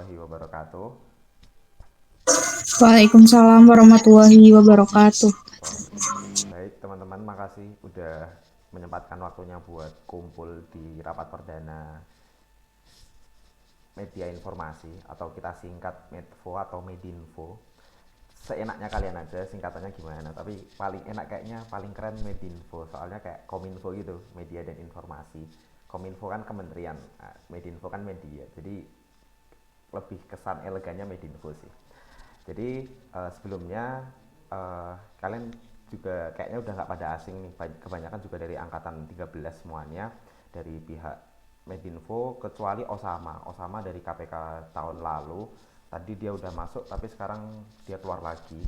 warahmatullahi wabarakatuh. Waalaikumsalam warahmatullahi wabarakatuh. Oke, baik teman-teman, makasih udah menyempatkan waktunya buat kumpul di rapat perdana media informasi atau kita singkat Medfo atau Medinfo. Seenaknya kalian aja singkatannya gimana, tapi paling enak kayaknya paling keren Medinfo, soalnya kayak Kominfo gitu, media dan informasi. Kominfo kan kementerian, nah, Medinfo kan media, jadi lebih kesan elegannya Medinfo sih. Jadi sebelumnya kalian juga kayaknya udah nggak pada asing nih, kebanyakan juga dari angkatan 13 semuanya, dari pihak Medinfo, kecuali Osama dari KPK tahun lalu. Tadi dia udah masuk tapi sekarang dia keluar lagi.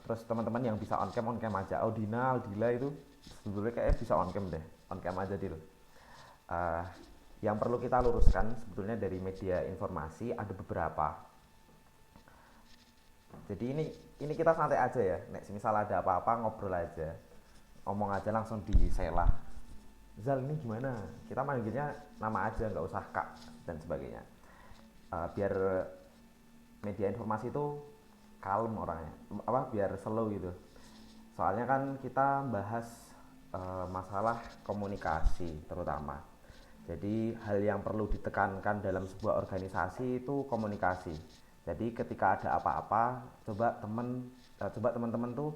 Terus teman-teman yang bisa on cam aja, Aldila itu sebetulnya kayaknya bisa on cam deh, on cam aja dulu. uh, yang perlu kita luruskan sebetulnya dari media informasi ada beberapa. Jadi ini kita santai aja ya. Nek misal ada apa-apa ngobrol aja, ngomong aja langsung di sela. Zal ini gimana? Kita manggilnya nama aja, nggak usah kak dan sebagainya. Biar media informasi itu kalem orangnya, apa biar slow gitu. Soalnya kan kita bahas masalah komunikasi terutama. Jadi hal yang perlu ditekankan dalam sebuah organisasi itu komunikasi. Jadi ketika ada apa-apa, coba teman-teman tuh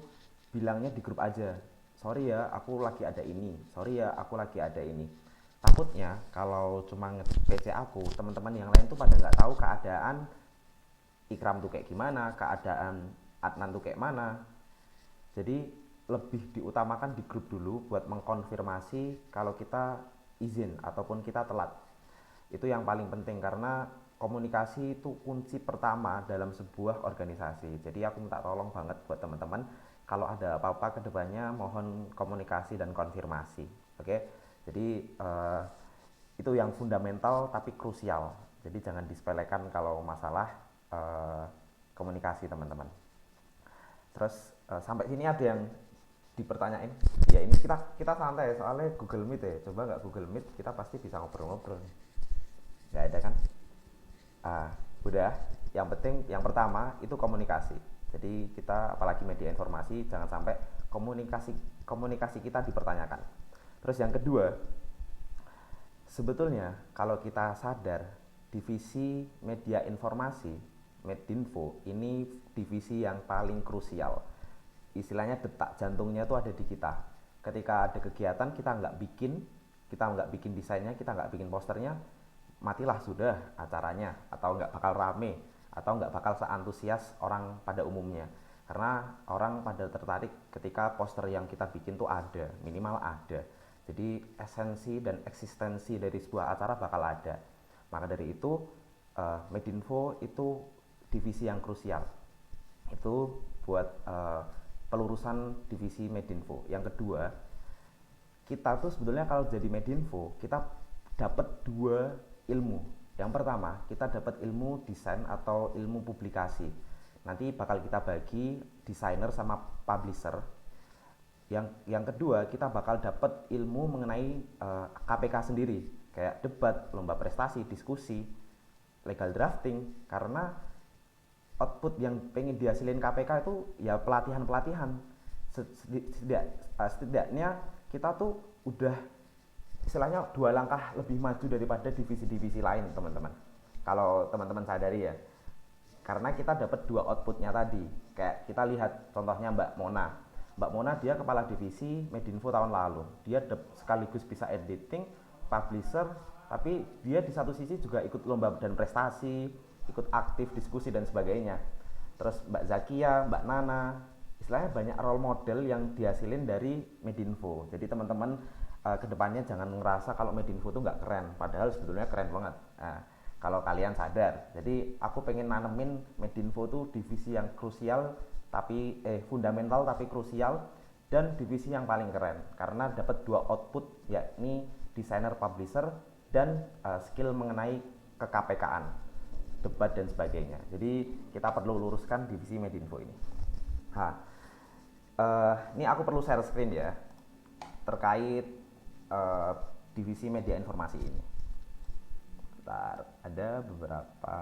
bilangnya di grup aja. Sorry ya, aku lagi ada ini. Sorry ya, aku lagi ada ini. Takutnya kalau cuma nge-PC aku, teman-teman yang lain tuh pada nggak tahu keadaan Ikram tuh kayak gimana, keadaan Adnan tuh kayak mana. Jadi lebih diutamakan di grup dulu buat mengkonfirmasi kalau kita izin ataupun kita telat. Itu yang paling penting karena komunikasi itu kunci pertama dalam sebuah organisasi. Jadi aku minta tolong banget buat teman-teman, kalau ada apa-apa kedepannya mohon komunikasi dan konfirmasi. Oke, jadi itu yang fundamental tapi krusial. Jadi jangan disepelekan kalau masalah eh, komunikasi teman-teman. Terus sampai sini ada yang dipertanyain? Ya ini kita kita santai soalnya Google Meet ya. Coba nggak Google Meet kita pasti bisa ngobrol-ngobrol nih. Nggak ada kan? Ah, udah. Yang penting yang pertama itu komunikasi. Jadi kita apalagi media informasi jangan sampai komunikasi komunikasi kita dipertanyakan. Terus yang kedua, sebetulnya kalau kita sadar divisi media informasi Medinfo ini divisi yang paling krusial. Istilahnya detak jantungnya itu ada di kita. Ketika ada kegiatan kita nggak bikin desainnya, kita nggak bikin posternya, matilah sudah acaranya, atau nggak bakal rame, atau nggak bakal seantusias orang pada umumnya. Karena orang pada tertarik ketika poster yang kita bikin tuh ada, minimal ada. Jadi esensi dan eksistensi dari sebuah acara bakal ada. Maka dari itu Medinfo itu divisi yang krusial. Itu buat pelurusan divisi Medinfo. Yang kedua, kita tuh sebetulnya kalau jadi Medinfo kita dapat dua ilmu. Yang pertama, kita dapat ilmu desain atau ilmu publikasi. Nanti bakal kita bagi desainer sama publisher. Yang kedua, kita bakal dapat ilmu mengenai KPK sendiri, kayak debat, lomba prestasi, diskusi, legal drafting. Karena output yang pengen dihasilin KPK itu ya pelatihan-pelatihan. Setidaknya kita tuh udah istilahnya dua langkah lebih maju daripada divisi-divisi lain teman-teman, kalau teman-teman sadari ya. Karena kita dapat dua outputnya tadi. Kayak kita lihat contohnya Mbak Mona dia kepala divisi Medinfo tahun lalu, dia sekaligus bisa editing, publisher, tapi dia di satu sisi juga ikut lomba dan prestasi, ikut aktif diskusi dan sebagainya. Terus Mbak Zakia, Mbak Nana, istilahnya banyak role model yang dihasilin dari Medinfo. Jadi teman-teman kedepannya jangan ngerasa kalau Medinfo tuh nggak keren, padahal sebetulnya keren banget. Nah, kalau kalian sadar, jadi aku pengen nanemin Medinfo tuh divisi yang krusial tapi fundamental tapi krusial, dan divisi yang paling keren karena dapat dua output, yakni desainer publisher dan skill mengenai kekpk-an, debat dan sebagainya. Jadi kita perlu luruskan divisi Medinfo ini. Nah, ini aku perlu share screen ya terkait divisi media informasi ini. Bentar, ada beberapa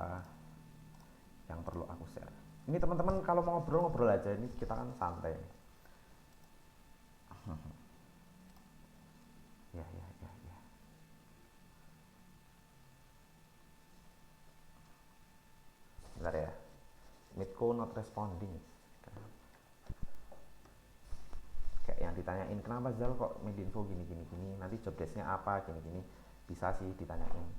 yang perlu aku share. Ini teman-teman kalau mau ngobrol-ngobrol aja, ini kita kan santai. Ya, ya, ya, ya. Bentar ya. Midco not responding. Kayak yang ditanyain, kenapa Zal kok Medinfo gini gini gini, nanti job desk-nya apa gini gini, bisa sih ditanyain.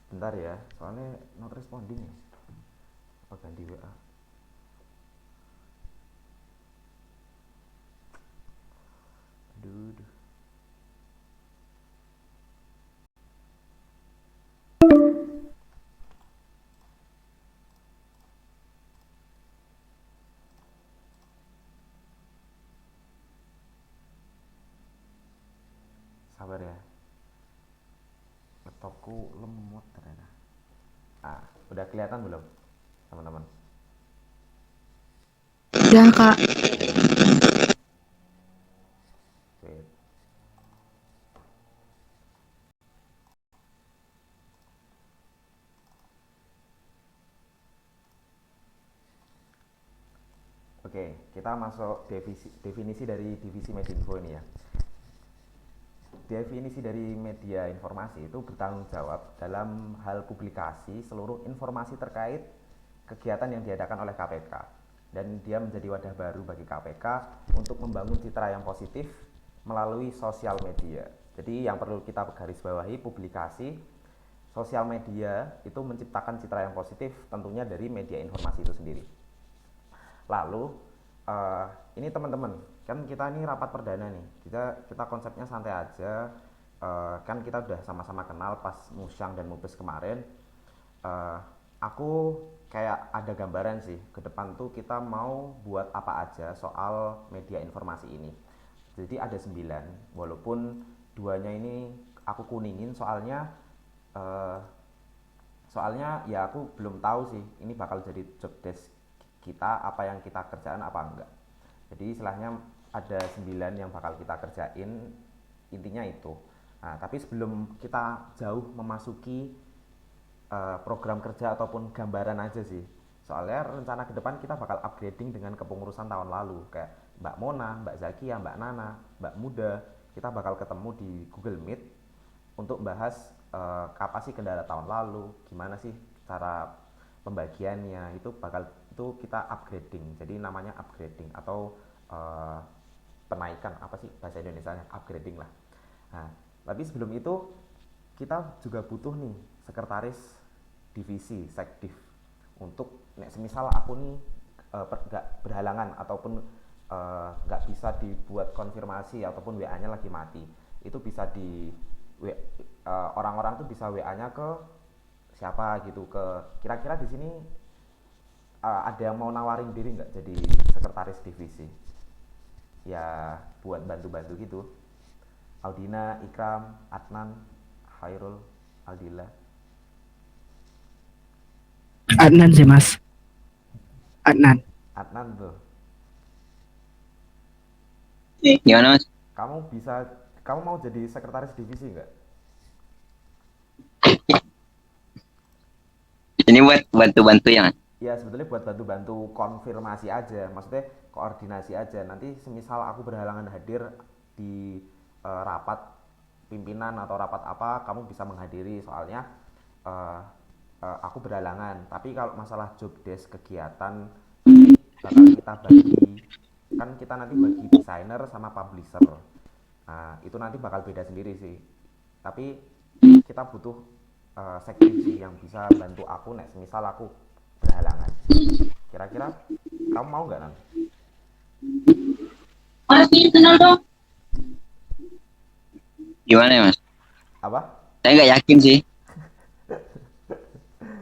Bentar ya, soalnya not responding ya. Oh, ganti WA. Aduh, aduh. Sabar ya, laptopku lemot ternyata. Udah kelihatan belum teman-teman? Ya kak. Wait. Oke, kita masuk definisi dari divisi Medinfo ini ya. Definisi dari media informasi itu bertanggung jawab dalam hal publikasi seluruh informasi terkait kegiatan yang diadakan oleh KPK, dan dia menjadi wadah baru bagi KPK untuk membangun citra yang positif melalui sosial media. Jadi yang perlu kita garis bawahi, publikasi sosial media itu menciptakan citra yang positif tentunya dari media informasi itu sendiri. Lalu ini teman-teman, kan kita ini rapat perdana nih, kita konsepnya santai aja. Kan kita udah sama-sama kenal pas Musyang dan Mubes kemarin. Aku kayak ada gambaran sih ke depan tuh kita mau buat apa aja soal media informasi ini. Jadi ada 9, walaupun duanya ini aku kuningin soalnya ya aku belum tahu sih ini bakal jadi job desk kita, apa yang kita kerjaan apa enggak. Jadi istilahnya ada 9 yang bakal kita kerjain, intinya itu. Nah, tapi sebelum kita jauh memasuki program kerja ataupun gambaran aja sih, soalnya rencana ke depan kita bakal upgrading dengan kepengurusan tahun lalu, kayak Mbak Mona, Mbak Zakia, Mbak Nana, Mbak Muda. Kita bakal ketemu di Google Meet untuk bahas apa sih kendala tahun lalu, gimana sih cara pembagiannya, itu kita upgrading. Jadi namanya upgrading atau penaikan, apa sih bahasa Indonesianya, upgrading lah. Nah, tapi sebelum itu kita juga butuh nih sekretaris divisi, sekdiv, untuk semisal aku nih nggak berhalangan ataupun nggak bisa dibuat konfirmasi ataupun WA-nya lagi mati, itu bisa di orang-orang tuh bisa WA-nya ke siapa gitu, ke kira-kira di sini ada yang mau nawarin diri nggak jadi sekretaris divisi ya, buat bantu-bantu gitu. Audina, Ikram, Adnan, Khairul, Aldila. Adnan sih mas. Adnan. Adnan tuh. Gimana mas? Kamu mau jadi sekretaris divisi nggak? Ini buat bantu-bantu ya mas? Ya sebetulnya buat bantu-bantu konfirmasi aja, maksudnya koordinasi aja. Nanti semisal aku berhalangan hadir di rapat pimpinan atau rapat apa, kamu bisa menghadiri, soalnya aku berhalangan. Tapi kalau masalah job desk kegiatan bakal kita bagi, kan kita nanti bagi desainer sama publisher. Nah itu nanti bakal beda sendiri sih. Tapi kita butuh sektiv sih yang bisa bantu aku misal aku berhalangan. Kira-kira kamu mau nggak nanti? Gimana ya mas? Apa? Saya nggak yakin sih.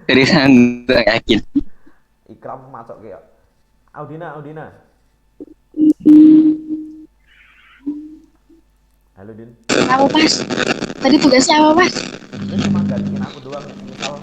Seriusan nggak yakin. Ikram masuk kayak Audina. Halo Din. Apa mas? Tadi tugasnya apa mas? Dia cuma gantiin aku doang, misal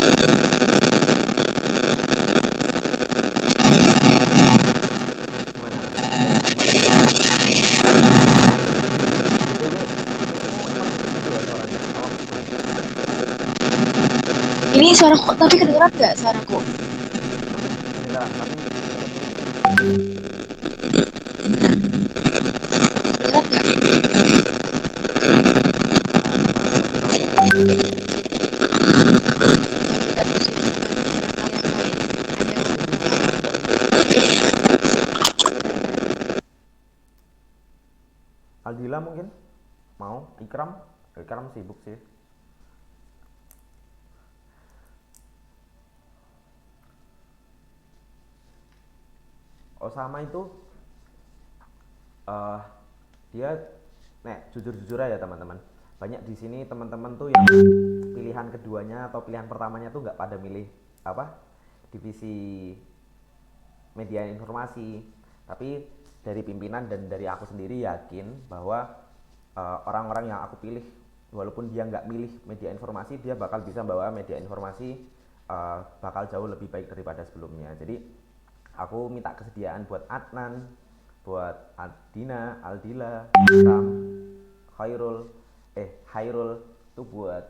Gimana? BTW, emang gitu ya suaranya? Awas gitu. Ini suaraku, tapi kedengeran nggak suaraku? Kedengaran, tapi deket mic. Kedengeran nggak? Ah, tambah deket mic lagi. Ini Dina kok ikut ya? Aldila mungkin? Mau? Ikram? Ikram sibuk sih. Osama itu eh dia jujur-jujur aja teman-teman. Banyak di sini teman-teman tuh yang pilihan keduanya atau pilihan pertamanya tuh nggak pada milih apa? Divisi media informasi. Tapi dari pimpinan dan dari aku sendiri yakin bahwa orang-orang yang aku pilih walaupun dia nggak milih media informasi dia bakal bisa bawa media informasi bakal jauh lebih baik daripada sebelumnya. Jadi aku minta kesediaan buat Adnan, buat Adina, Aldila, Sam, Khairul, Hairul itu buat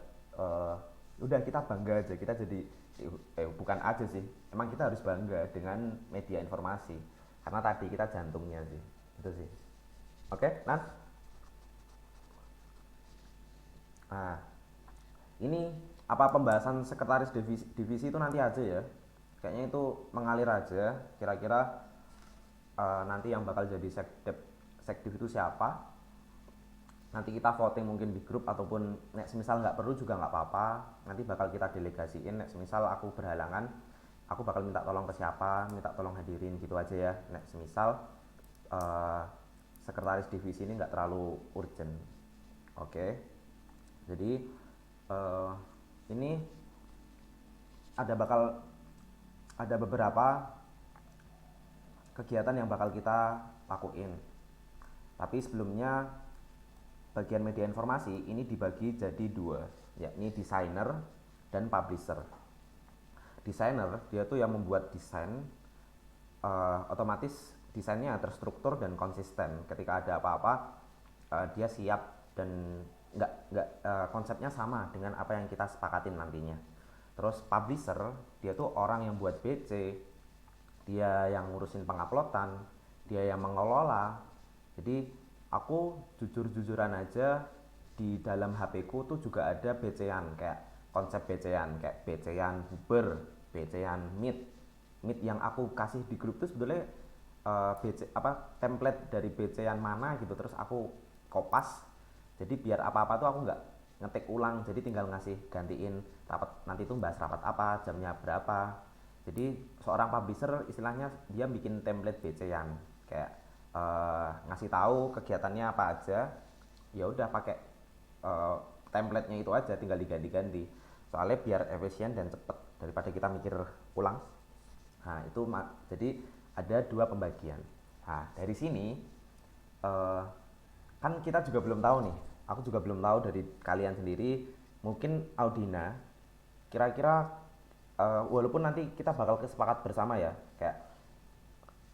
udah kita bangga aja, kita jadi bukan aja sih, emang kita harus bangga dengan media informasi karena tadi kita jantungnya sih, itu sih. Oke, Nan. Nah, ini apa pembahasan sekretaris divisi itu nanti aja ya. Kayaknya itu mengalir aja. Kira-kira nanti yang bakal jadi sekdiv itu siapa? Nanti kita voting mungkin di grup ataupun nek semisal nggak perlu juga nggak apa-apa. Nanti bakal kita delegasiin. Nek semisal aku berhalangan, aku bakal minta tolong ke siapa, minta tolong hadirin gitu aja ya. Nek semisal sekretaris divisi ini nggak terlalu urgent. Oke. Jadi ini ada beberapa kegiatan yang bakal kita lakuin. Tapi sebelumnya bagian media informasi ini dibagi jadi dua, yakni desainer dan publisher. Desainer dia tuh yang membuat desain, otomatis desainnya terstruktur dan konsisten. Ketika ada apa-apa dia siap dan nggak konsepnya sama dengan apa yang kita sepakatin nantinya. Terus publisher dia tuh orang yang buat BC, dia yang ngurusin penguploadan, dia yang mengelola. Jadi aku jujur-jujuran aja di dalam HP ku tuh juga ada BC-an, kayak konsep BC-an, kayak BC-an Buber, BC-an Meet yang aku kasih di grup tuh sebetulnya BC template dari BC-an mana gitu, terus aku kopas. Jadi biar apa-apa tuh aku nggak ngetik ulang, jadi tinggal ngasih gantiin rapat, nanti tuh bahas rapat apa, jamnya berapa. Jadi seorang publisher istilahnya dia bikin template BC-an, kayak ngasih tahu kegiatannya apa aja, ya udah pakai template-nya itu aja, tinggal diganti-ganti. Soalnya biar efisien dan cepet daripada kita mikir ulang. Nah itu jadi ada dua pembagian. Nah dari sini kan kita juga belum tahu nih, aku juga belum tahu dari kalian sendiri. Mungkin Audina kira-kira walaupun nanti kita bakal kesepakat bersama ya, kayak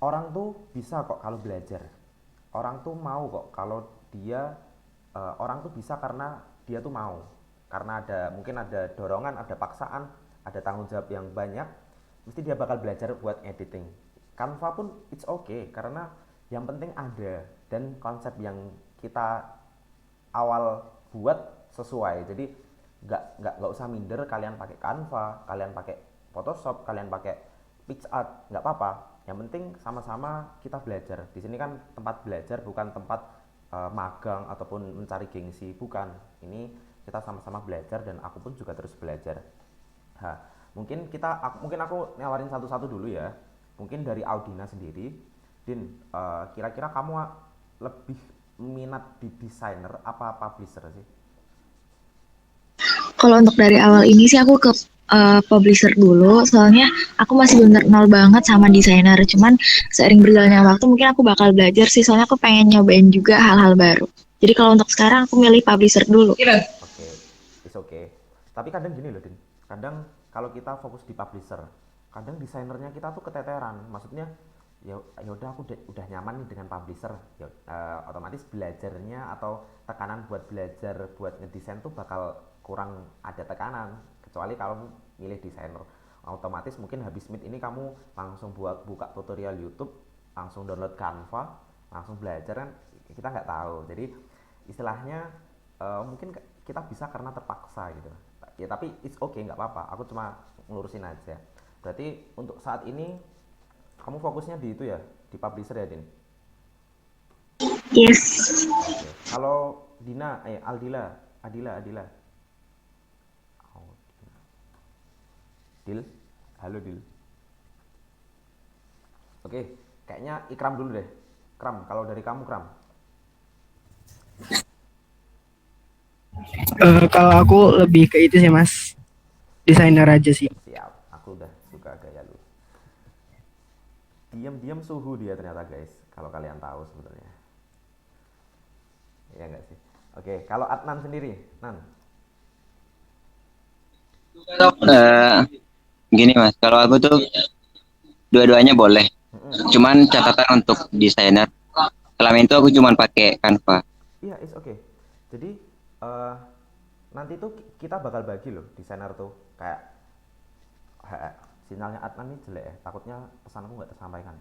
orang tuh bisa kok kalau belajar, orang tuh mau kok kalau dia orang tuh bisa karena dia tuh mau, karena mungkin ada dorongan, ada paksaan, ada tanggung jawab yang banyak, mesti dia bakal belajar buat editing. Canva pun it's okay karena yang penting ada dan konsep yang kita awal buat sesuai. Jadi nggak usah minder kalian pakai Canva, kalian pakai Photoshop, kalian pakai PixArt, nggak apa-apa. Yang penting sama-sama kita belajar. Di sini kan tempat belajar, bukan tempat magang ataupun mencari gengsi, bukan. Ini kita sama-sama belajar dan aku pun juga terus belajar. Nah, mungkin aku nawarin satu-satu dulu ya. Mungkin dari Audina sendiri, Din, kira-kira kamu lebih minat di desainer apa publisher sih? Kalau untuk dari awal ini sih aku ke publisher dulu, soalnya aku masih bener nol banget sama desainer. Cuman seiring berjalannya waktu mungkin aku bakal belajar sih, soalnya aku pengen nyobain juga hal-hal baru. Jadi kalau untuk sekarang aku milih publisher dulu. Oke, is okay. Tapi kadang gini loh, Din. Kadang kalau kita fokus di publisher, kadang desainernya kita tuh keteteran. Maksudnya ya udah aku udah nyaman nih dengan publisher, ya otomatis belajarnya atau tekanan buat belajar buat ngedesain tuh bakal kurang ada tekanan. Kecuali kalau milih desainer, otomatis mungkin habis meet ini kamu langsung buka tutorial YouTube, langsung download Canva, langsung belajar kan, kita nggak tahu. Jadi istilahnya mungkin kita bisa karena terpaksa gitu ya, tapi it's okay, nggak apa-apa, aku cuma ngurusin aja. Berarti untuk saat ini kamu fokusnya di itu ya, di publisher ya, Din? Yes. Oke. Kalau Dina, Aldila, Adila. Oh, Dil, halo Dil. Oke, kayaknya Ikram dulu deh. Kram, kalau dari kamu Kram. Kalau aku lebih ke itu sih mas, desainer aja sih. Siap, aku udah suka gaya lu. Diam-diam suhu dia ternyata guys, kalau kalian tahu sebetulnya. Iya nggak sih? Oke, kalau Adnan sendiri, Nan. Eh, Gini mas, kalau aku tuh dua-duanya boleh. Cuman catatan untuk desainer, selama itu aku cuman pakai Canva. Iya, it's okay. Jadi eh nanti tuh kita bakal bagi loh desainer tuh kayak sinyalnya Adnan ini jelek ya, takutnya pesanku nggak tersampaikan.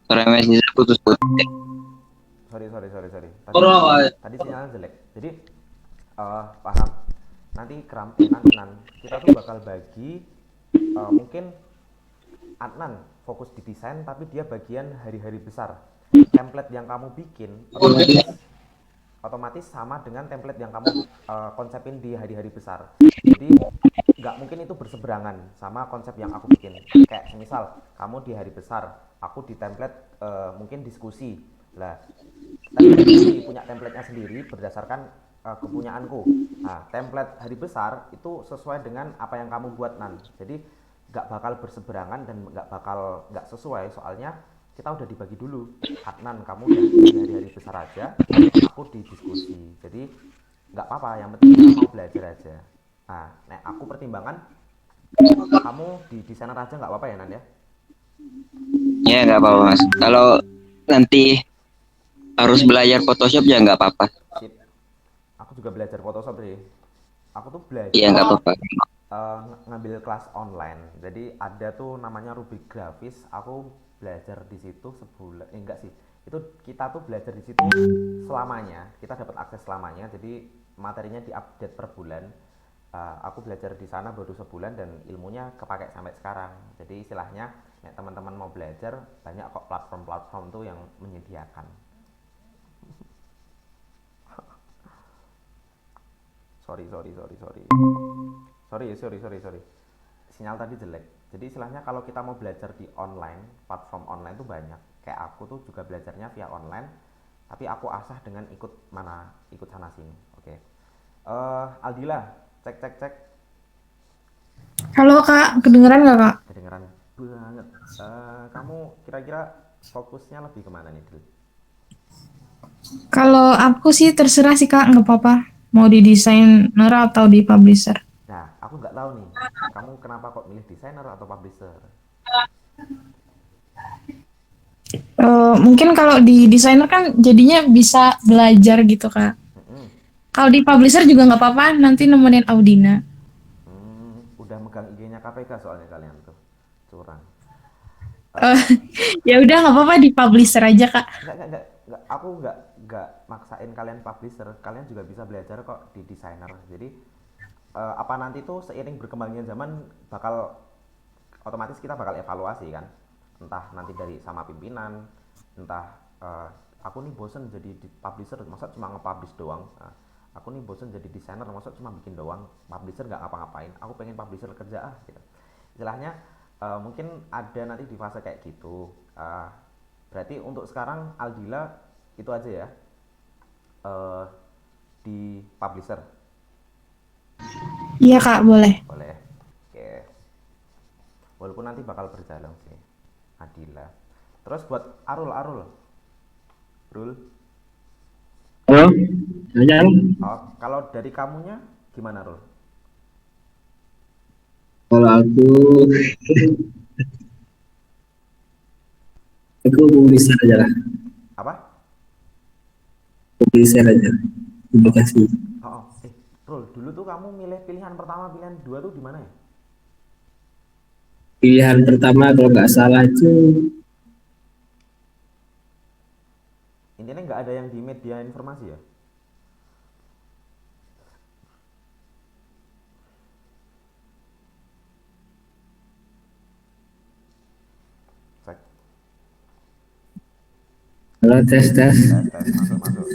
Suara messenger putus-putus. Sorry. Tadi sinyalnya jelek. Jadi paham. Nanti nanti kita tuh bakal bagi mungkin Adnan fokus di desain tapi dia bagian hari-hari besar. Template yang kamu bikin otomatis sama dengan template yang kamu konsepin di hari-hari besar. Jadi nggak mungkin itu berseberangan sama konsep yang aku bikin. Kayak misal kamu di hari besar, aku di template mungkin diskusi. Lah, diskusi punya templatenya sendiri berdasarkan kepunyaanku. Nah, template hari besar itu sesuai dengan apa yang kamu buat Jadi nggak bakal berseberangan dan nggak sesuai, soalnya kita udah dibagi dulu. Adnan, kamu di hari-hari besar aja, aku di diskusi. Jadi nggak apa-apa, yang penting kita mau belajar aja. Nah, aku pertimbangan kamu di desainer aja nggak apa-apa ya Nan ya? Ya nggak apa-apa mas. Kalau nanti harus belajar Photoshop ya nggak apa-apa. Sip. Aku juga belajar Photoshop sih. Aku tuh Iya belajar nggak apa-apa. ngambil kelas online. Jadi ada tuh namanya Rubik Grafis. Aku belajar di situ sebulan. Enggak sih. Itu kita tuh belajar di situ selamanya. Kita dapat akses selamanya. Jadi materinya diupdate per bulan. Aku belajar di sana baru sebulan dan ilmunya kepakai sampai sekarang. Jadi istilahnya, teman-teman mau belajar, banyak kok platform-platform tuh yang menyediakan. Sorry. Sinyal tadi jelek. Jadi istilahnya kalau kita mau belajar di online, platform online tuh banyak. Kayak aku tuh juga belajarnya via online, tapi aku asah dengan ikut sana sini. Oke. Aldila, cek. Halo Kak, kedengeran nggak Kak? Kedengeran banget. Kamu kira-kira fokusnya lebih kemana nih, Dil? Kalau aku sih terserah sih Kak, nggak apa-apa. Mau di desainer atau di publisher. Nah, aku nggak tahu nih, kamu kenapa kok milih desainer atau publisher? Mungkin kalau di desainer kan jadinya bisa belajar gitu Kak. Mm-mm. Kalau di publisher juga nggak apa-apa, nanti nemenin Audina. Udah megang IG-nya KPK soalnya kalian tuh, curang. Eh, Ya udah nggak apa-apa di publisher aja Kak. Nggak, aku nggak maksain kalian publisher, kalian juga bisa belajar kok di desainer. Jadi apa nanti tuh seiring berkembangnya zaman bakal otomatis kita bakal evaluasi kan, entah nanti dari sama pimpinan, entah aku nih bosen jadi di publisher, masa cuma nge-publish doang. Aku nih bosen jadi desainer, masa cuma bikin doang, publisher nggak ngapa-ngapain, aku pengen publisher kerja gitu. Istilahnya mungkin ada nanti di fase kayak gitu. Berarti untuk sekarang Aldila itu aja ya, di publisher. Iya Kak, boleh. Boleh. Oke. Walaupun nanti bakal berjalan sih, Adila. Terus buat Arul. Rul. Halo, Jal. Oh, kalau dari kamunya gimana, Rul? Kalau aku publisher aja lah, Apa? publisher aja, publikasi. Oh. Rul, dulu tuh kamu milih pilihan pertama, pilihan dua tuh di mana ya? Pilihan pertama kalau nggak salah itu Intinya nggak ada yang di media informasi ya? Cek. kalau tes tes. Tes. Masuk.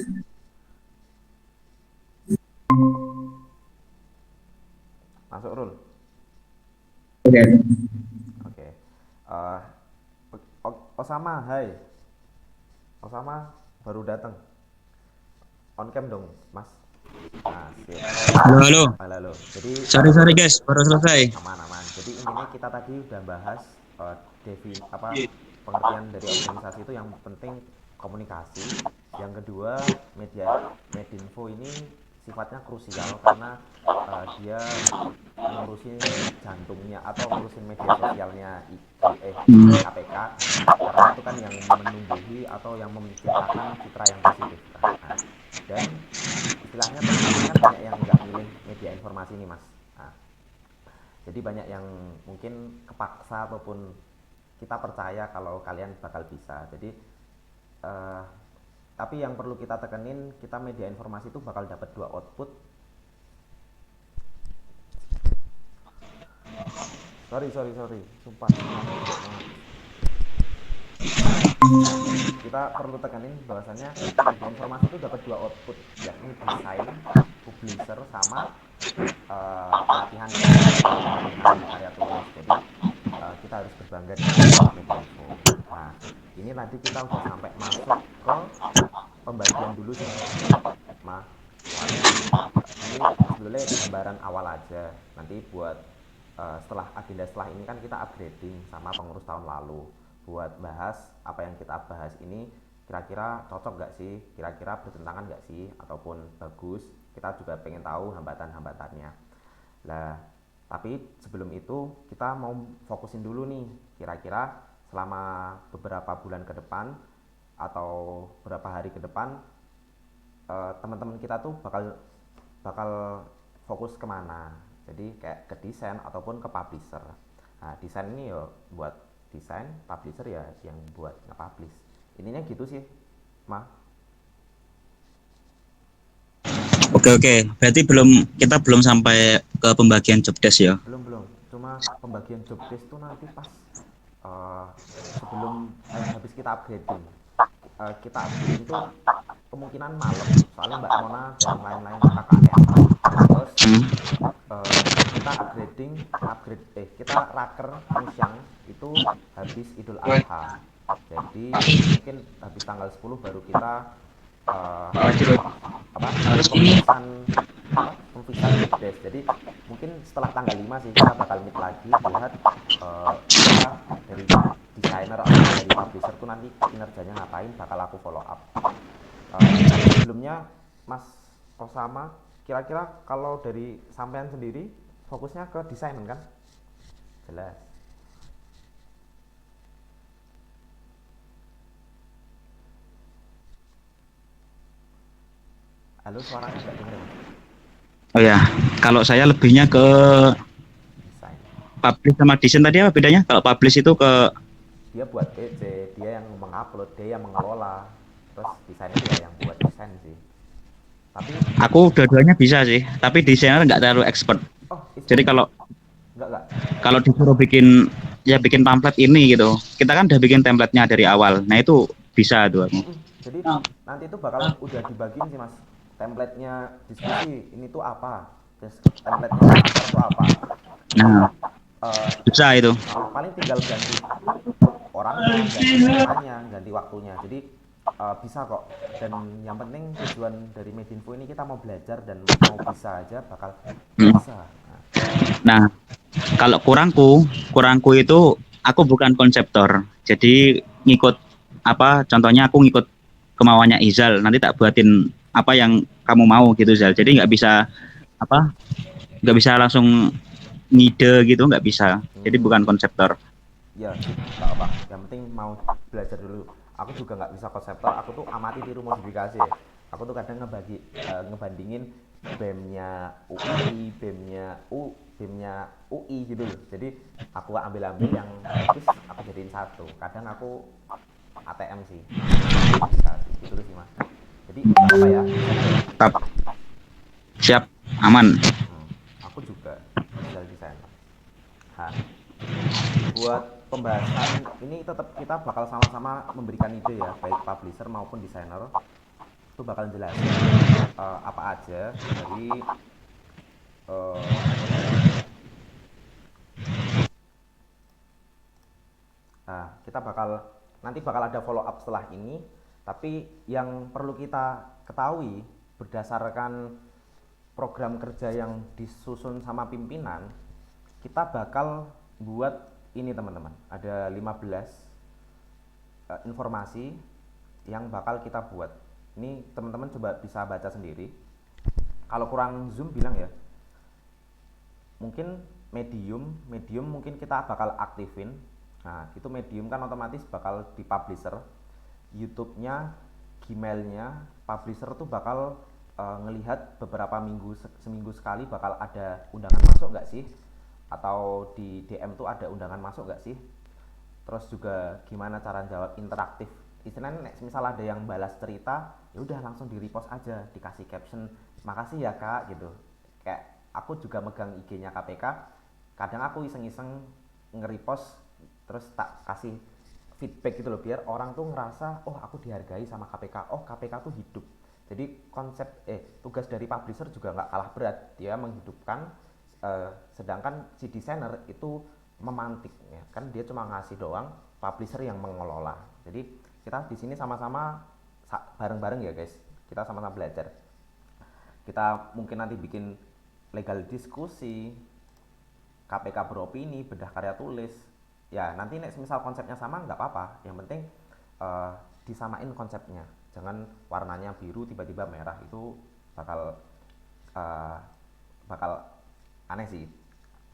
Masuk, Rul. Oke. Oke. Eh, Osama, hai. Osama baru datang. On cam dong, Mas. Nah, sip. Halo. Halo. Jadi Sorry guys, baru selesai. aman. Jadi intinya kita tadi udah bahas pengertian dari organisasi itu yang penting komunikasi. Yang kedua, Medinfo ini sifatnya krusial karena dia ngurusin jantungnya atau ngurusin media sosialnya KPK, karena itu kan yang menumbuhi atau yang menciptakan citra yang positif. Nah, dan istilahnya teman-teman kan banyak yang nggak milih media informasi nih, Mas. Nah, jadi banyak yang mungkin kepaksa ataupun kita percaya kalau kalian bakal bisa. Jadi tapi yang perlu kita tekenin, kita media informasi itu bakal dapat 2 output. Sorry. Sumpah. Kita perlu tekenin bahwasannya media informasi itu dapat 2 output, yakni desain, publisher, sama pelatihan karya tulis. Jadi kita harus berbangga dengan Medinfo. Nah, ini nanti kita udah sampai masuk ke pembagian dulu sih, Mah. Soalnya ini sebenarnya gambaran awal aja. Nanti buat setelah agenda setelah ini kan kita upgrading sama pengurus tahun lalu buat bahas apa yang kita bahas ini kira-kira cocok gak sih, kira-kira bertentangan gak sih, ataupun bagus. Kita juga pengen tahu hambatan-hambatannya. Lah, tapi sebelum itu kita mau fokusin dulu nih, kira-kira selama beberapa bulan ke depan atau beberapa hari ke depan teman-teman kita tuh bakal fokus kemana. Jadi kayak ke desain ataupun ke publisher. Nah, desain ini ya buat desain, publisher ya yang buat nge-publish. Ininya gitu sih, Mah. Oke. Berarti kita belum sampai ke pembagian job desk ya. Belum. Cuma pembagian job desk tuh nanti pas sebelum habis kita upgrading. Kita upgrading itu kemungkinan malam, soalnya Mbak Mona dan lain-lain KKN. Terus kita kita raker musyang itu habis Idul Adha. Jadi mungkin habis tanggal 10 baru kita pempisahan job desk. Jadi mungkin setelah tanggal 5 sih kita bakal meet lagi, lihat kita dari desainer atau dari publisher tuh nanti kinerjanya ngapain, bakal aku follow up. Sebelumnya Mas Osama, kira-kira kalau dari sampean sendiri fokusnya ke desain kan? Jelas. Halo, suaranya nggak dengerin. Oh ya, kalau saya lebihnya ke Desain. publish sama desain tadi apa bedanya? Kalau publish itu ke Dia buat PC, dia yang mengupload, dia yang mengelola. Terus desainnya dia yang buat desain sih. Tapi aku dua-duanya bisa sih, tapi desainer nggak terlalu expert. Jadi kalau disuruh bikin template ini gitu, kita kan udah bikin template-nya dari awal. Nah itu bisa tuh aku. Jadi nanti itu bakal udah dibagiin sih, Mas. Template-nya diskusi ini tuh apa, terus template-nya itu apa. Nah, bisa itu. Paling tinggal ganti orangnya, ganti caranya, ganti waktunya. Jadi bisa kok. Dan yang penting tujuan dari Medinfo ini kita mau belajar dan mau bisa aja bakal bisa. Nah, kalau kurangku itu aku bukan konseptor. Jadi ngikut apa, contohnya aku ngikut kemauannya Izal, nanti tak buatin apa yang kamu mau gitu Zal. Jadi nggak bisa apa, nggak bisa langsung ngide gitu, nggak bisa. Jadi bukan konseptor. Ya sip, nggak apa, yang penting mau belajar dulu. Aku juga nggak bisa konseptor, aku tuh amati tiru modifikasi ya. Aku tuh kadang ngebandingin BEM-nya UI, BEM-nya UI gitu loh. Jadi aku ambil yang bagus, aku jadiin satu. Kadang aku ATM sih, modifikasi gitu loh sih mas. Jadi apa ya, Tetap siap, aman. aku juga visual designer. Nah, buat pembahasan ini tetap kita bakal sama-sama memberikan ide ya, baik publisher maupun desainer itu bakal jelasin apa aja dari apa ya, nah kita nanti bakal ada follow up setelah ini, tapi yang perlu kita ketahui berdasarkan program kerja yang disusun sama pimpinan, kita bakal buat ini teman-teman, ada 15 informasi yang bakal kita buat. Ini teman-teman coba bisa baca sendiri. Kalau kurang zoom bilang ya. Mungkin medium mungkin kita bakal aktifin. Nah, itu medium kan otomatis bakal di publisher. YouTube-nya, Gmail-nya, publisher tuh bakal ngelihat beberapa seminggu sekali bakal ada undangan masuk nggak sih? Atau di DM tuh ada undangan masuk nggak sih? Terus juga gimana cara jawab interaktif. Istilahnya misal ada yang balas cerita, ya udah langsung di repost aja, dikasih caption makasih ya kak gitu. Kayak aku juga megang IG-nya KPK, kadang aku iseng-iseng nge-repost terus tak kasih feedback gitu loh, biar orang tuh ngerasa oh aku dihargai sama KPK, oh KPK tuh hidup. Jadi tugas dari publisher juga nggak kalah berat, dia menghidupkan, sedangkan si desainer itu memantik ya kan, dia cuma ngasih doang, publisher yang mengelola. Jadi kita di sini sama-sama bareng-bareng ya guys, kita sama-sama belajar. Kita mungkin nanti bikin legal diskusi, KPK beropini, bedah karya tulis. Ya nanti misal konsepnya sama nggak apa-apa, yang penting disamain konsepnya. Jangan warnanya biru tiba-tiba merah, itu bakal aneh sih.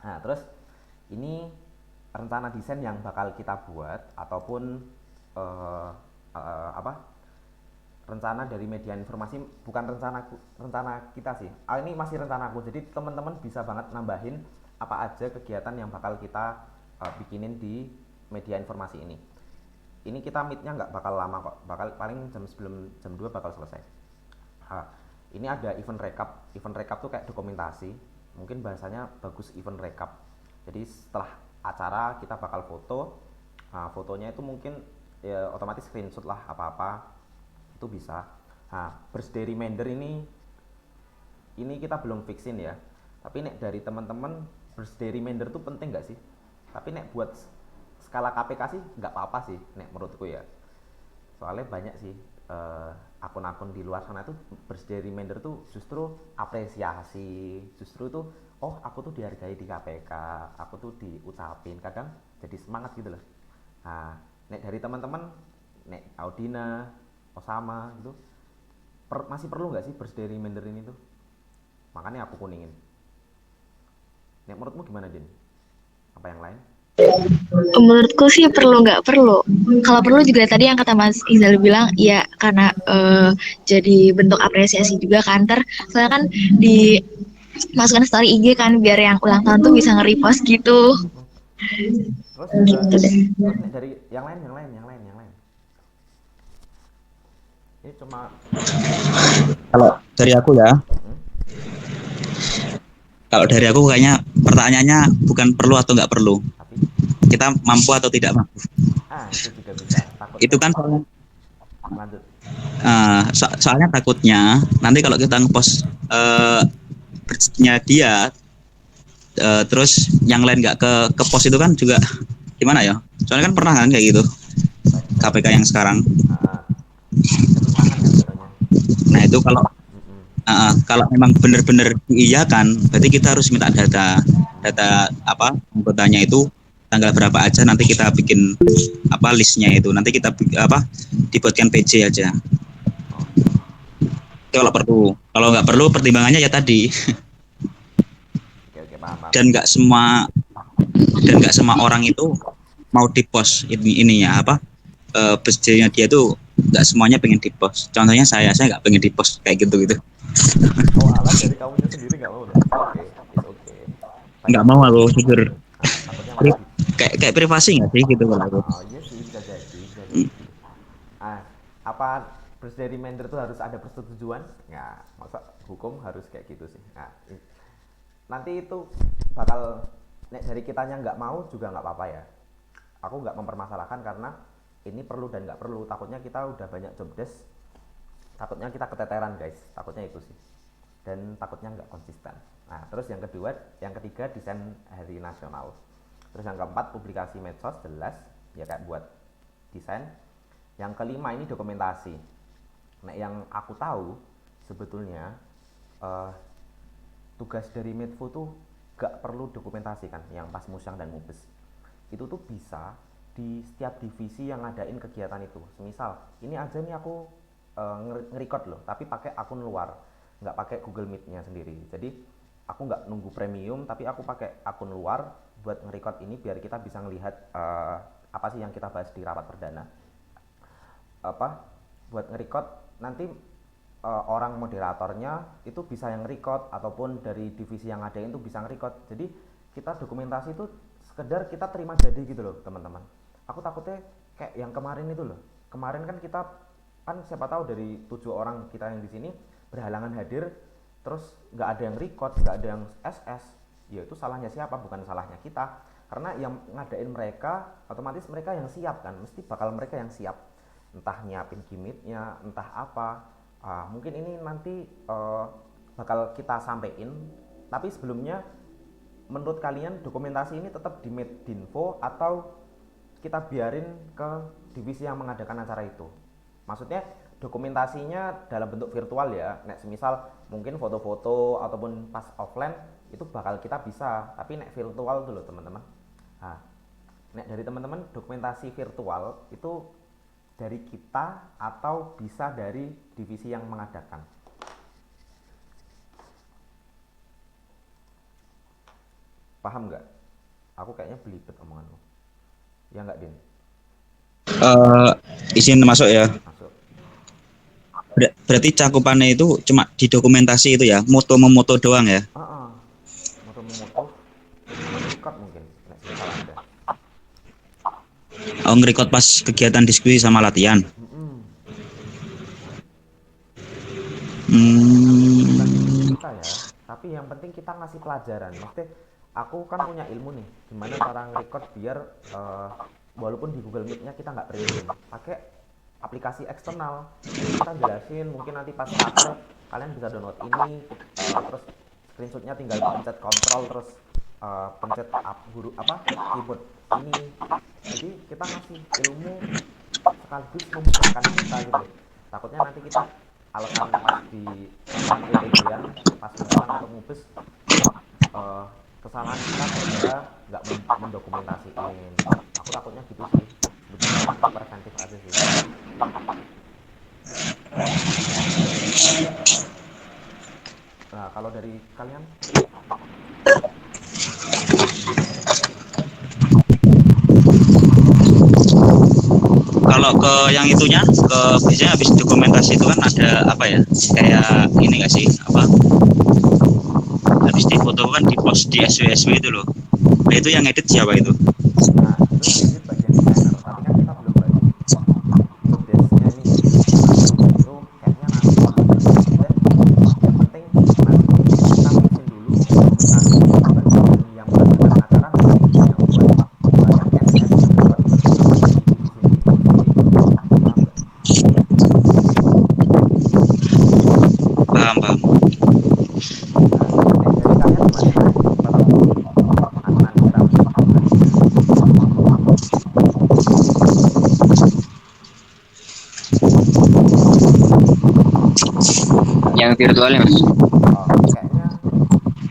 Nah terus ini rencana desain yang bakal kita buat ataupun rencana dari media informasi, bukan rencana kita sih. Ini masih rencana aku. Jadi teman-teman bisa banget nambahin apa aja kegiatan yang bakal kita bikinin di media informasi ini. Ini kita meetnya nggak bakal lama kok, bakal paling sebelum jam 2 bakal selesai. Ini ada event recap tuh kayak dokumentasi, mungkin bahasanya bagus event recap. Jadi setelah acara kita bakal foto, fotonya itu mungkin ya otomatis screenshot lah apa-apa, itu bisa. Birthday reminder ini kita belum fixin ya, tapi dari teman-teman birthday reminder tuh penting nggak sih? Tapi buat skala KPK sih nggak apa-apa sih menurutku ya, soalnya banyak sih akun-akun di luar sana tuh birthday reminder tuh justru apresiasi, justru tuh oh aku tuh dihargai di KPK, aku tuh diucapin, kadang jadi semangat gitu loh. Dari teman-teman Audina, Osama gitu masih perlu nggak sih birthday reminder ini tuh? Makanya aku kuningin. Menurutmu gimana Jen? Apa yang lain? Menurutku sih perlu nggak perlu. Kalau perlu juga tadi yang kata Mas Izal bilang, ya karena jadi bentuk apresiasi juga kan. Soalnya kan di masukkan story IG kan, biar yang ulang tahun tuh bisa nge-repost gitu. Terus juga dari yang lain. Ini cuma Kalau dari aku ya, kalau dari aku kayaknya pertanyaannya bukan perlu atau nggak perlu, tapi kita mampu atau tidak mampu. itu juga bisa. Takutnya Itu kan soalnya, lanjut. soalnya takutnya nanti kalau kita ngepost nya dia, terus yang lain nggak ke post, itu kan juga gimana ya? Soalnya kan pernah kan kayak gitu KPK yang sekarang. Ketimpangan kan jatuhnya. Nah itu kalau memang benar-benar iya kan, berarti kita harus minta data apa anggotanya itu tanggal berapa aja, nanti kita bikin apa listnya itu, nanti kita dibuatkan PJ aja. Itu kalau perlu, kalau nggak perlu pertimbangannya ya tadi. Oke, paham, paham. Dan nggak semua orang itu mau di post ininya apa birthday-nya dia tuh nggak semuanya pengen di post. Contohnya saya nggak pengen di post kayak gitu. Oh, alat dari kamunya sendiri nggak mau loh. Oke, it's okay. Nggak mau aku jujur. Takutnya malah Kayak privasi nggak sih gitu kalau aku. Oh iya sih, bisa jadi. Apa birthday reminder itu harus ada persetujuan? Nggak, masa hukum harus kayak gitu sih. Nah, nanti itu bakal dari kitanya nggak mau juga nggak apa-apa ya. Aku nggak mempermasalahkan karena ini perlu dan nggak perlu. Takutnya kita udah banyak job desk, takutnya kita keteteran guys, takutnya itu sih. Dan takutnya nggak konsisten. Nah, terus yang ketiga desain hari nasional. Terus yang keempat publikasi medsos jelas ya kayak buat desain. Yang kelima ini dokumentasi. Nah, yang aku tahu sebetulnya tugas dari Medfo tuh gak perlu dokumentasi kan, yang pas musyang dan mubes itu tuh bisa di setiap divisi yang ngadain kegiatan itu. Semisal ini aja nih aku nge-record loh, tapi pakai akun luar, nggak pakai Google Meet-nya sendiri. Jadi aku nggak nunggu premium, tapi aku pakai akun luar buat nge-record ini biar kita bisa ngelihat apa sih yang kita bahas di rapat perdana. Buat nge-record nanti orang moderatornya itu bisa yang record ataupun dari divisi yang ngadain itu bisa nge-record. Jadi kita dokumentasi itu sekedar kita terima jadi gitu loh teman-teman. Aku takutnya kayak yang kemarin itu loh. Kemarin kan kita siapa tahu dari 7 orang kita yang di sini berhalangan hadir, terus nggak ada yang record, nggak ada yang SS. Ya itu salahnya siapa? Bukan salahnya kita. Karena yang ngadain mereka, otomatis mereka yang siap kan, mesti bakal mereka yang siap. Entah nyiapin gimmicknya, entah apa. Mungkin ini nanti bakal kita sampein, tapi sebelumnya menurut kalian dokumentasi ini tetap di Medinfo atau kita biarin ke divisi yang mengadakan acara itu? Maksudnya dokumentasinya dalam bentuk virtual ya. Nek semisal mungkin foto-foto ataupun pas offline itu bakal kita bisa, tapi nek virtual dulu teman-teman. Nek dari teman-teman dokumentasi virtual itu dari kita atau bisa dari divisi yang mengadakan? Paham nggak? Aku kayaknya belibet omonganku. Ya nggak, Din? Izin masuk ya. Masuk. Berarti cakupannya itu cuma di dokumentasi itu ya, memoto doang ya? Moto-memoto, record mungkin, nek salah ada. Oh, nge-record pas kegiatan diskusi sama latihan. Kita ya, tapi yang penting kita ngasih pelajaran. Maksudnya aku kan punya ilmu nih, gimana cara nge-record biar walaupun di Google Meet-nya kita nggak premium, pakai aplikasi eksternal. Kita jelasin, mungkin nanti pas starter kalian bisa download ini, terus screenshotnya tinggal pencet kontrol, terus pencet keyboard ini. Jadi kita ngasih ilmu sekaligus memudahkan kita gitu. Takutnya nanti kita alasan pas di PTG-an, pas muatan atau mubes, kesalahan kita gara-gara nggak mendokumentasiin. Aku takutnya gitu sih. Sebetulnya preventif aja sih. Nah, kalau dari kalian? Kalau ke yang itunya, biasanya habis dokumentasi itu kan ada apa ya? Kayak ini nggak sih? Habis di foto kan di post di SW itu loh. Nah, itu yang edit siapa itu? Nah, itu yang edit bagian desainer, tapi kan kita belum bahas job desk-nya nih. Itu kayaknya nanti yang penting nanti kita fixin dulu dokumentasi bagian yang mengadakan acara nanti yang buat yang SS yang record sama di divisi Medfo sendiri. Paham nggak? Paham. Nah, dari kalian gimana? Siapa tahu nanti kita masuk Yang virtualnya mas. kayaknya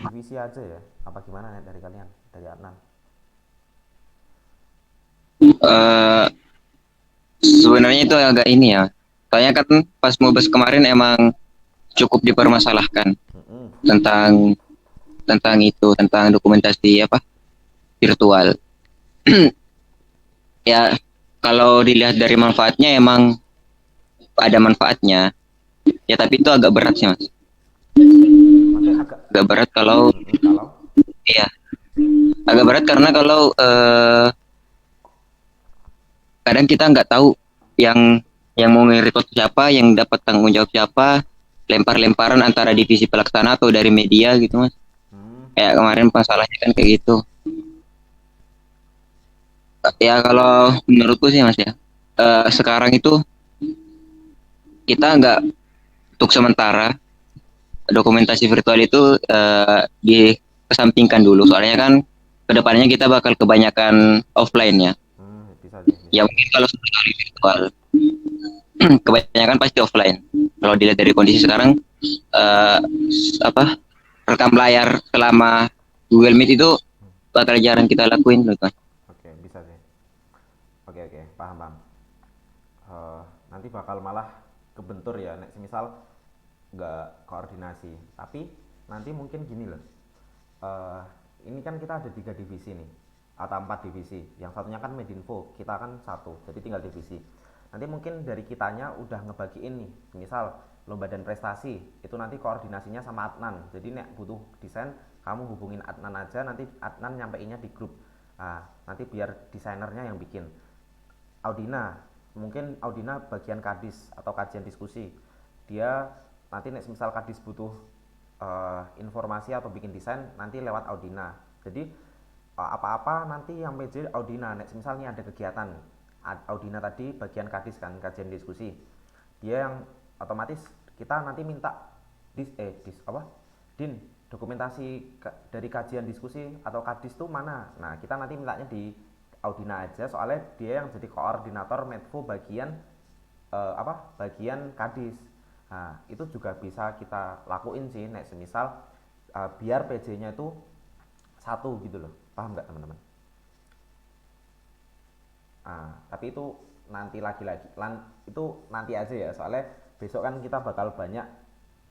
divisi aja ya, apa gimana nih dari kalian, dari Adnan? Eh, Sebenarnya itu agak ini ya. Soalnya kan pas Mubes kemarin emang cukup dipermasalahkan Mm-mm. tentang tentang dokumentasi apa virtual. Ya kalau dilihat dari manfaatnya emang ada manfaatnya. Ya tapi itu agak berat sih mas. Maksudnya agak Agak berat kalau kalau iya agak berat karena kalau kadang kita nggak tahu yang mau nge-report siapa, yang dapat tanggung jawab siapa, lempar-lemparan antara divisi pelaksana atau dari media gitu mas. hmm, Kayak kemarin masalahnya kan kayak gitu. Ya kalau menurutku sih mas ya, sekarang itu kita nggak untuk sementara dokumentasi virtual itu dikesampingkan dulu. Soalnya kan kedepannya kita bakal kebanyakan offline ya. bisa sih, bisa Ya sih. mungkin kalau sekali virtual, kebanyakan pasti offline. Kalau dilihat dari kondisi sekarang, eh, apa rekam layar selama Google Meet itu bakal jarang kita lakuin loh kan. Oke, bisa sih. Oke, oke, paham, paham. Eh, Nanti bakal malah kebentur ya, nek semisal nggak koordinasi. Tapi nanti mungkin gini loh. Eh, ini kan kita ada 3 divisi nih, atau 4 divisi. Yang satunya kan Medinfo, kita kan satu, jadi tinggal divisi. Nanti mungkin dari kitanya udah ngebagiin nih, misal lomba dan prestasi, itu nanti koordinasinya sama Adnan. Jadi nek butuh desain, kamu hubungin Adnan aja, nanti Adnan nyampeinnya di grup. Nah, nanti biar desainernya yang bikin. Audina, mungkin Audina bagian kadis atau kajian diskusi. Dia nanti nek misal kadis butuh informasi atau bikin desain nanti lewat Audina. Jadi apa-apa nanti yang PJ Audina. Nek misalnya ada kegiatan Audina tadi bagian kadis kan kajian diskusi. Dia yang otomatis kita nanti minta Din dokumentasi dari kajian diskusi atau kadis tuh mana. Nah kita nanti mintanya di Audina aja soalnya dia yang jadi koordinator Medfo bagian bagian kadis. Nah, itu juga bisa kita lakuin sih nek semisal biar PJ-nya itu satu gitu loh. Paham nggak teman-teman? Tapi itu nanti lagi-lagi itu nanti aja ya soalnya besok kan kita bakal banyak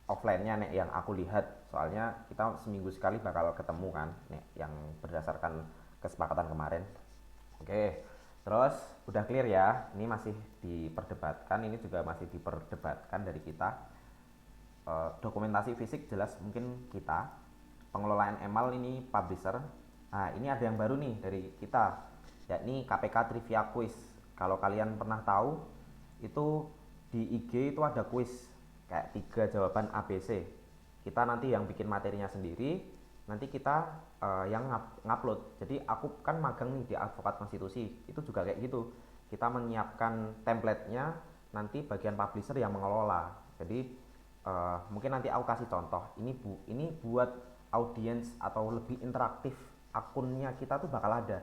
offline-nya nek yang aku lihat soalnya kita seminggu sekali bakal ketemu kan nek yang berdasarkan kesepakatan kemarin. Oke, terus udah clear ya. Ini masih diperdebatkan, ini juga masih diperdebatkan dari kita. Dokumentasi fisik jelas mungkin kita. Pengelolaan emal ini publisher. Nah, ini ada yang baru nih dari kita, yakni KPK Trivia Quiz. Kalau kalian pernah tahu, itu di IG itu ada quiz kayak 3 jawaban ABC. Kita nanti yang bikin materinya sendiri, nanti kita yang ngupload. Jadi aku kan magang nih di Advokat Konstitusi, itu juga kayak gitu. Kita menyiapkan template-nya, nanti bagian publisher yang mengelola. Jadi mungkin nanti aku kasih contoh. Ini buat audiens atau lebih interaktif. Akunnya kita tuh bakal ada.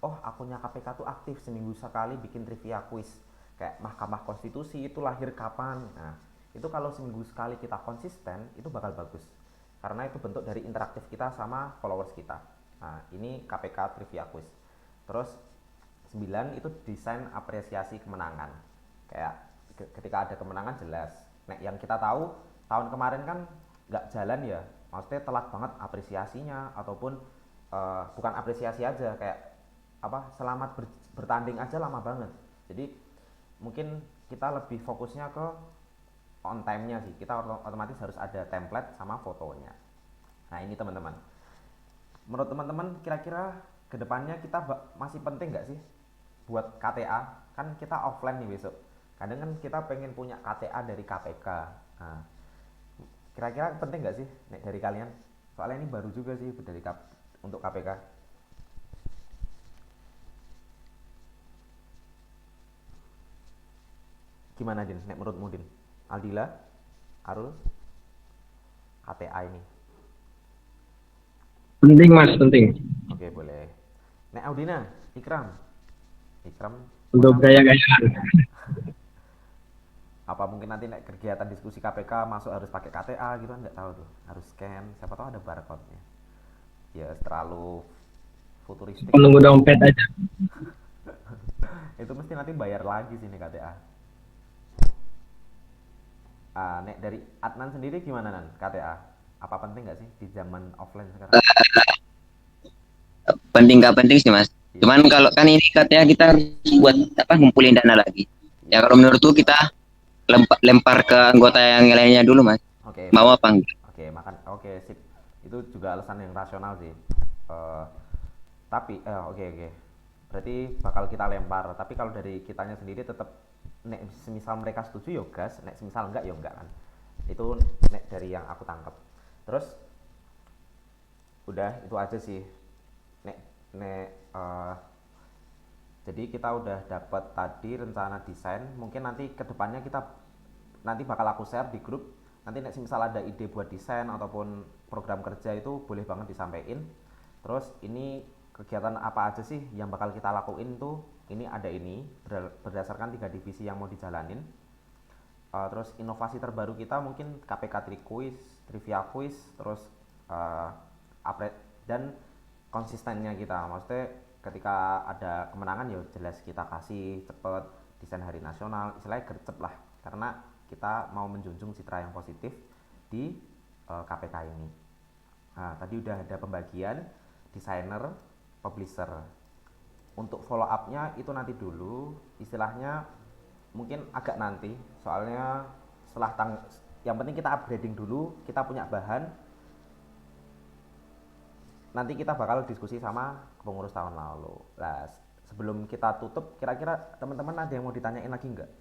Oh, akunnya KPK tuh aktif seminggu sekali bikin trivia quiz. Kayak Mahkamah Konstitusi itu lahir kapan. Nah, itu kalau seminggu sekali kita konsisten, itu bakal bagus karena itu bentuk dari interaktif kita sama followers kita. Nah, ini KPK Trivia Quiz. Terus 9 itu desain apresiasi kemenangan. Kayak ketika ada kemenangan jelas. Nah, yang kita tahu tahun kemarin kan nggak jalan ya. Maksudnya telat banget apresiasinya ataupun bukan apresiasi aja kayak selamat bertanding aja lama banget. Jadi mungkin kita lebih fokusnya ke on time-nya sih. Kita otomatis harus ada template sama fotonya. Nah, ini teman-teman. Menurut teman-teman kira-kira kedepannya kita masih penting nggak sih buat KTA? Kan kita offline nih besok. Kadang kan kita pengen punya KTA dari KPK. Nah, kira-kira penting nggak sih dari kalian? Soalnya ini baru juga sih dari untuk KPK. Gimana Din? Menurutmu Din? Aldila, Arul, KTA ini. Penting mas, penting. Oke, boleh. Nek Audina, Ikram. Untuk gaya-gayaan. Apa mungkin nanti nek kegiatan diskusi KPK masuk harus pakai KTA gitu kan nggak tahu tuh. Harus scan, siapa tahu ada barcode-nya. Ya terlalu futuristik. Menunggu dompet aja. Itu mesti nanti bayar lagi sih nih KTA. Nek dari Adnan sendiri gimana Nan KTA? Apa penting nggak sih di zaman offline sekarang? Penting nggak penting sih mas. Iya. Cuman kalau kan ini katanya kita harus buat apa ngumpulin dana lagi. Ya kalau menurutku kita lempar ke anggota yang lainnya dulu mas. Oke, Mau berarti apa enggak? oke sip. Itu juga alasan yang rasional sih. Eh, tapi oke. Berarti bakal kita lempar. Tapi kalau dari kitanya sendiri tetap nek semisal mereka setuju ya gas, nek semisal enggak ya enggak kan. Itu nek dari yang aku tangkap. Terus udah itu aja sih. Nek nek jadi kita udah dapat tadi rencana desain. Mungkin nanti kedepannya kita nanti bakal aku share di grup. Nanti nek misal ada ide buat desain ataupun program kerja itu boleh banget disampaikan. Terus ini kegiatan apa aja sih yang bakal kita lakuin tuh? Ini ada ini berdasarkan 3 divisi yang mau dijalanin. Terus inovasi terbaru kita mungkin KPK quiz, trivia quiz, terus upgrade dan konsistennya kita. Maksudnya ketika ada kemenangan ya jelas kita kasih cepet, desain hari nasional istilahnya gercep lah, karena kita mau menjunjung citra yang positif di KPK ini. Nah tadi udah ada pembagian desainer, publisher. Untuk follow up-nya itu nanti dulu, istilahnya mungkin agak nanti, soalnya setelah yang penting kita upgrading dulu, kita punya bahan. Nanti kita bakal diskusi sama pengurus tahun lalu. Nah, sebelum kita tutup, kira-kira teman-teman ada yang mau ditanyain lagi nggak?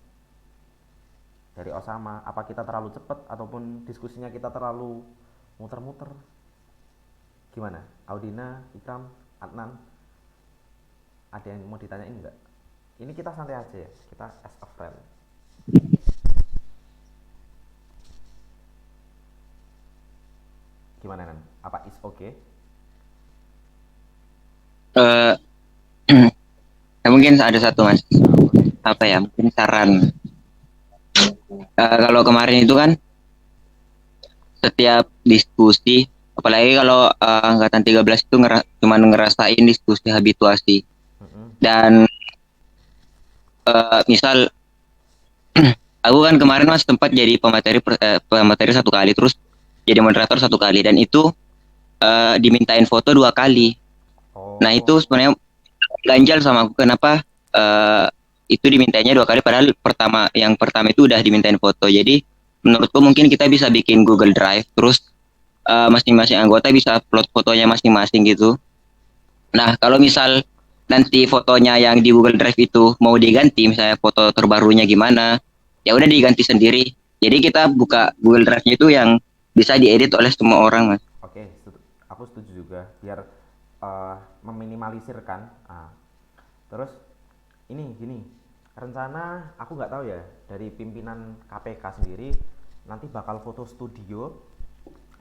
Dari Osama, apa kita terlalu cepat ataupun diskusinya kita terlalu muter-muter? Gimana? Audina, Ikram, Adnan, ada yang mau ditanyain nggak? Ini kita santai aja ya, kita as a friend. Gimana Nan? Apa is okay? Mungkin ada satu mas. Apa ya? Mungkin saran. Kalau kemarin itu kan setiap diskusi, apalagi kalau angkatan 13 itu cuma ngerasain diskusi habituasi. Dan misal aku kan kemarin mas sempat jadi pemateri 1 kali, terus jadi moderator 1 kali, dan itu dimintain foto 2 kali. Nah itu sebenarnya ganjal sama aku, kenapa itu dimintainya 2 kali padahal yang pertama itu udah dimintain foto. Jadi menurutku mungkin kita bisa bikin Google Drive, terus masing-masing anggota bisa upload fotonya masing-masing gitu. Nah kalau misal nanti fotonya yang di Google Drive itu mau diganti, misalnya foto terbarunya gimana, ya udah diganti sendiri. Jadi kita buka Google Drive-nya itu yang bisa diedit oleh semua orang mas. Oke, aku setuju juga, biar meminimalisir kan. Terus ini gini, rencana aku nggak tahu ya dari pimpinan KPK sendiri nanti bakal foto studio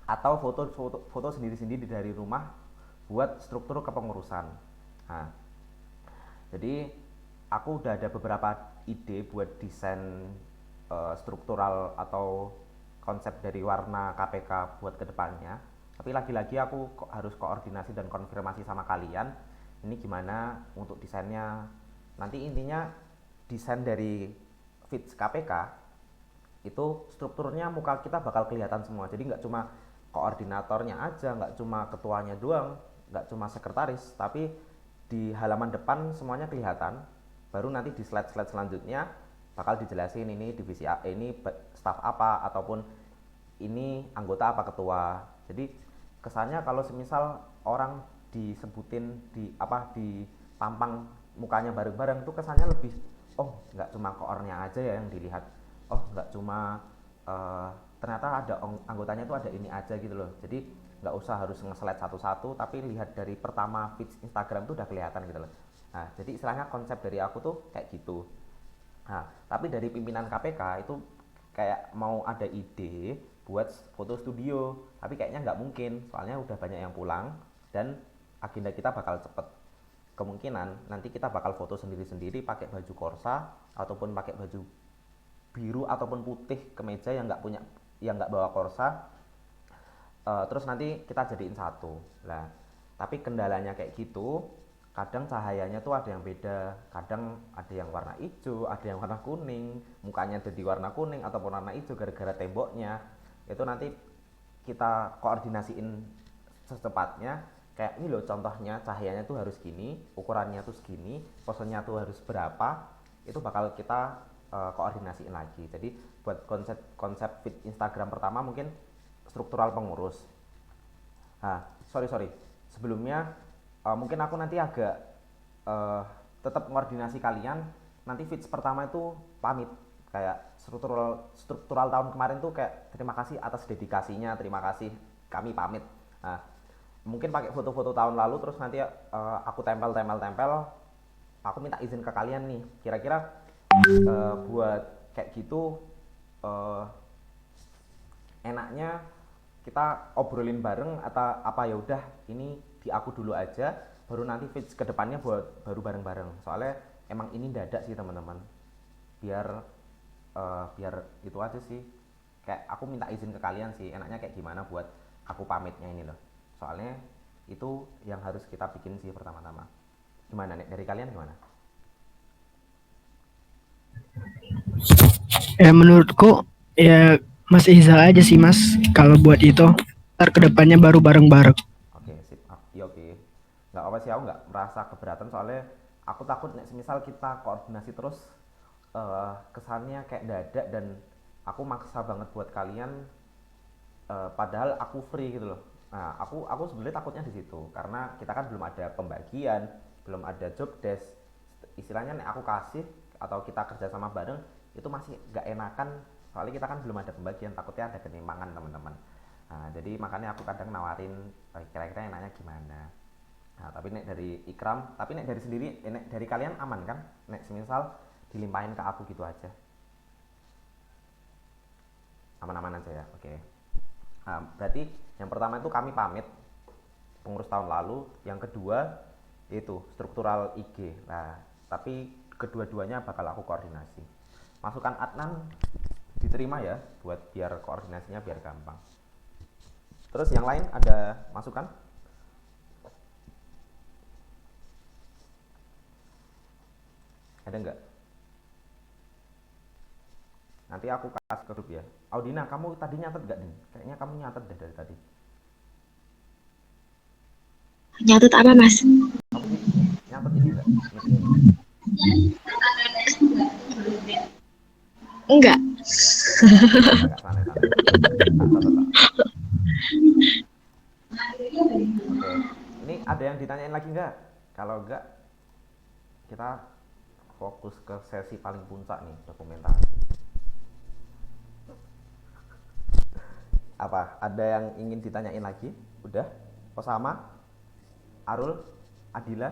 atau foto sendiri-sendiri dari rumah buat struktur kepengurusan. Nah, jadi aku udah ada beberapa ide buat desain struktural atau konsep dari warna KPK buat kedepannya. Tapi lagi-lagi aku harus koordinasi dan konfirmasi sama kalian. Ini gimana untuk desainnya. Nanti intinya desain dari feeds KPK itu strukturnya muka kita bakal kelihatan semua. Jadi nggak cuma koordinatornya aja, nggak cuma ketuanya doang, nggak cuma sekretaris, tapi di halaman depan semuanya kelihatan. Baru nanti di slide-slide selanjutnya bakal dijelasin ini divisi A, ini staff apa, ataupun ini anggota apa, ketua. Jadi kesannya kalau semisal orang disebutin di tampang mukanya bareng-bareng, itu kesannya lebih, oh nggak cuma koornya aja ya yang dilihat, oh nggak cuma ternyata ada anggotanya itu ada ini aja gitu loh. Jadi nggak usah harus nge-slide satu-satu, tapi lihat dari pertama feed Instagram tuh udah kelihatan gitu loh. Nah jadi istilahnya konsep dari aku tuh kayak gitu. Nah tapi dari pimpinan KPK itu kayak mau ada ide buat foto studio, tapi kayaknya nggak mungkin soalnya udah banyak yang pulang dan agenda kita bakal cepet. Kemungkinan nanti kita bakal foto sendiri-sendiri pakai baju korsa ataupun pakai baju biru ataupun putih kemeja yang nggak bawa korsa. Terus nanti kita jadiin satu lah. Tapi kendalanya kayak gitu, kadang cahayanya tuh ada yang beda, kadang ada yang warna hijau, ada yang warna kuning, mukanya jadi warna kuning ataupun warna hijau gara-gara temboknya. Itu nanti kita koordinasiin secepatnya, kayak ini loh contohnya cahayanya tuh harus gini, ukurannya tuh segini, posenya tuh harus berapa, itu bakal kita koordinasiin lagi. Jadi buat konsep feed Instagram pertama mungkin struktural pengurus. Nah, sorry sebelumnya mungkin aku nanti agak tetap koordinasi kalian. Nanti feeds pertama itu pamit, kayak struktural tahun kemarin tuh kayak terima kasih atas dedikasinya, terima kasih, kami pamit. Nah, mungkin pakai foto-foto tahun lalu, terus nanti aku tempel, aku minta izin ke kalian nih, kira-kira buat kayak gitu enaknya kita obrolin bareng atau apa, ya udah ini di aku dulu aja, baru nanti feeds kedepannya buat baru bareng-bareng. Soalnya emang ini dadak sih teman-teman, biar itu aja sih, kayak aku minta izin ke kalian sih enaknya kayak gimana buat aku pamitnya ini loh. Soalnya itu yang harus kita bikin sih pertama-tama. Gimana nih dari kalian gimana? Ya menurutku ya Mas Izal aja sih Mas kalau buat itu. Ntar kedepannya baru bareng-bareng. Oke, sip. Iya, oke. Nggak apa sih, aku nggak merasa keberatan, soalnya aku takut nih semisal kita koordinasi terus kesannya kayak dadak dan aku maksa banget buat kalian, padahal aku free gitu loh. Nah, aku sebenarnya takutnya di situ, karena kita kan belum ada pembagian, belum ada job desk. Istilahnya nih aku kasih atau kita kerja sama bareng itu masih nggak enakan, soalnya kita kan belum ada pembagian, takutnya ada ketimpangan teman-teman. Nah, jadi makanya aku kadang nawarin kira-kira enaknya gimana. Nah, tapi nek dari Ikram, tapi nek dari sendiri, nek dari kalian aman kan? Nek semisal dilimpahin ke aku gitu aja. Aman-aman aja ya, oke. Nah, berarti yang pertama itu kami pamit, pengurus tahun lalu. Yang kedua itu struktural IG. Nah, tapi kedua-duanya bakal aku koordinasi. Masukan Adnan diterima ya, buat biar koordinasinya biar gampang. Terus yang lain ada masukan? Ada nggak? Nanti aku kasih ke grup ya. Audina, kamu tadi nyatet nggak nih? Kayaknya kamu nyatet deh dari tadi. Nyatet apa Mas? Kamu sih nyatet ini nggak? Meeting ini? Enggak. Enggak, santai-santai. Oke, ini ada yang ditanyain lagi nggak? Kalau nggak, kita fokus ke sesi paling puncak nih, dokumentasi. Apa? Ada yang ingin ditanyain lagi? Udah? Osama? Arul? Adila?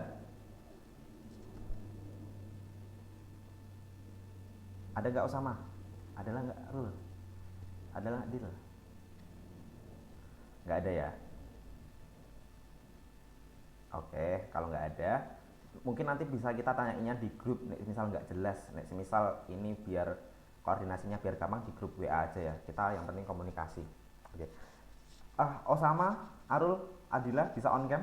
Ada nggak Osama? Adalah nggak Arul? Adalah Adil? Nggak ada ya? Oke, kalau nggak ada, mungkin nanti bisa kita tanyainnya di grup. Nek misal nggak jelas, nek misal ini biar koordinasinya biar gampang di grup WA aja ya. Kita yang penting komunikasi. Oke. Osama, Arul, Adila bisa on cam?